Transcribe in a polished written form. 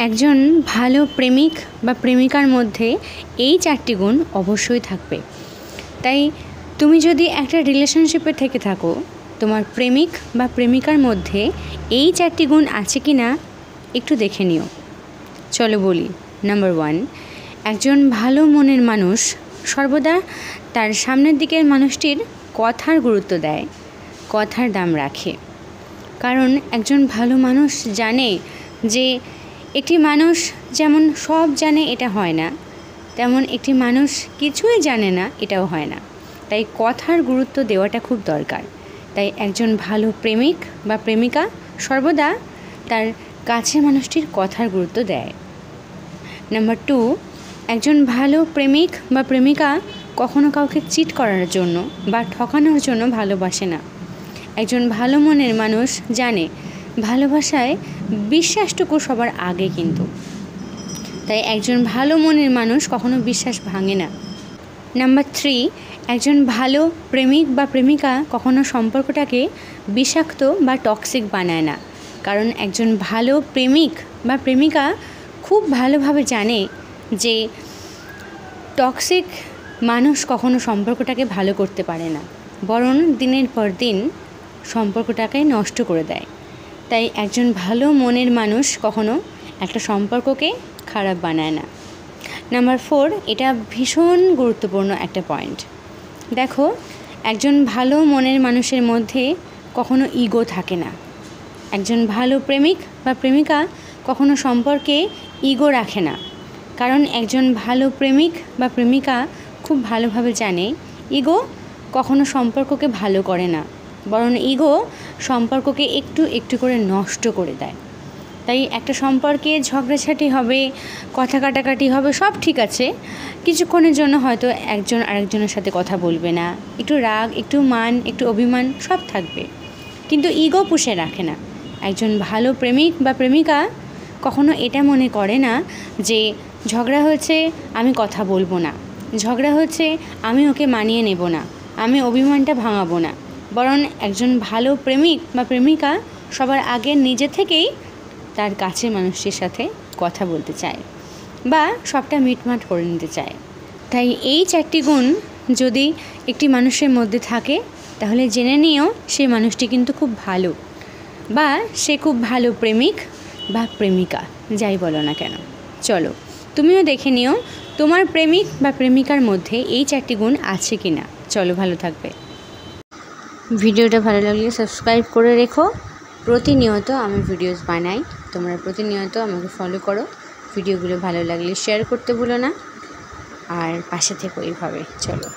একজন ভালো প্রেমিক বা প্রেমিকার মধ্যে এই 4টি গুণ অবশ্যই থাকবে। তাই তুমি যদি একটা রিলেশনশিপে থেকে থাকো, তোমার প্রেমিক বা প্রেমিকার মধ্যে এই 4টি গুণ আছে কি না একটু দেখে নিও। চলো বলি। নাম্বার 1, একজন ভালো মনের মানুষ সর্বদা তার সামনের দিকের মানুষটির কথার গুরুত্ব দেয়, কথার দাম রাখে। কারণ একজন ভালো মানুষ জানে যে একটি মানুষ যেমন সব জানে এটা হয় না, তেমন একটি মানুষ কিছুই জানে না এটাও হয় না। তাই কথার গুরুত্ব দেওয়াটা খুব দরকার। তাই একজন ভালো প্রেমিক বা প্রেমিকা সর্বদা তার কাছের মানুষটির কথার গুরুত্ব দেয়। নাম্বার 2, একজন ভালো প্রেমিক বা প্রেমিকা কখনো কাউকে চিট করার জন্য বা ঠকানোর জন্য ভালোবাসে না। একজন ভালো মনের মানুষ জানে ভালোবাসায় বিশ্বাসটুকু সবার আগে, কিন্তু তাই একজন ভালো মনের মানুষ কখনো বিশ্বাস ভাঙে না। নাম্বার 3, একজন ভালো প্রেমিক বা প্রেমিকা কখনো সম্পর্কটাকে বিষাক্ত বা টক্সিক বানায় না। কারণ একজন ভালো প্রেমিক বা প্রেমিকা খুব ভালোভাবে জানে যে টক্সিক মানুষ কখনো সম্পর্কটাকে ভালো করতে পারে না, বরং দিনের পর দিন সম্পর্কটাকে নষ্ট করে দেয়। তাই একজন ভালো মনের মানুষ কখনো একটা সম্পর্ককে খারাপ বানায় না। নাম্বার 4, এটা ভীষণ গুরুত্বপূর্ণ একটা পয়েন্ট। দেখো, একজন ভালো মনের মানুষের মধ্যে কখনো ইগো থাকে না। একজন ভালো প্রেমিক বা প্রেমিকা কখনো সম্পর্কে ইগো রাখে না। কারণ একজন ভালো প্রেমিক বা প্রেমিকা খুব ভালোভাবে জানে ইগো কখনো সম্পর্ককে ভালো করে না, বরং ইগো সম্পর্ককে একটু একটু করে নষ্ট করে দেয়। তাই একটা সম্পর্কে ঝগড়াঝাটি হবে, কথা কাটাকাটি হবে, সব ঠিক আছে, কিছুক্ষণের জন্য হয়তো একজন আরেকজনের সাথে কথা বলবে না, একটু রাগ, একটু মান, একটু অভিমান সব থাকবে, কিন্তু ইগো পুষে রাখে না। একজন ভালো প্রেমিক বা প্রেমিকা কখনো এটা মনে করে না যে ঝগড়া হয়েছে আমি কথা বলবো না, ঝগড়া হয়েছে আমি ওকে মানিয়ে নেব না, আমি অভিমানটা ভাঙাবো না। বরং একজন ভালো প্রেমিক বা প্রেমিকা সবার আগে নিজে থেকেই তার কাছের মানুষটির সাথে কথা বলতে চায় বা সবটা মিটমাট করে নিতে চায়। তাই এই 4টি গুণ যদি একটি মানুষের মধ্যে থাকে, তাহলে জেনে নিও সেই মানুষটি কিন্তু খুব ভালো, বা সে খুব ভালো প্রেমিক বা প্রেমিকা, যাই বলো না কেন। চলো তুমিও দেখে নিও তোমার প্রেমিক বা প্রেমিকার মধ্যে এই 4টি গুণ আছে কি না। চলো, ভালো থাকবে। ভিডিওটা ভালো লাগলে সাবস্ক্রাইব করে রেখো। প্রতিনিয়ত আমি ভিডিওস বানাই, তোমরা প্রতিনিয়ত আমাকে ফলো করো। ভিডিওগুলো ভালো লাগলে শেয়ার করতে ভুলো না, আর পাশে থেকো এইভাবে। চলো।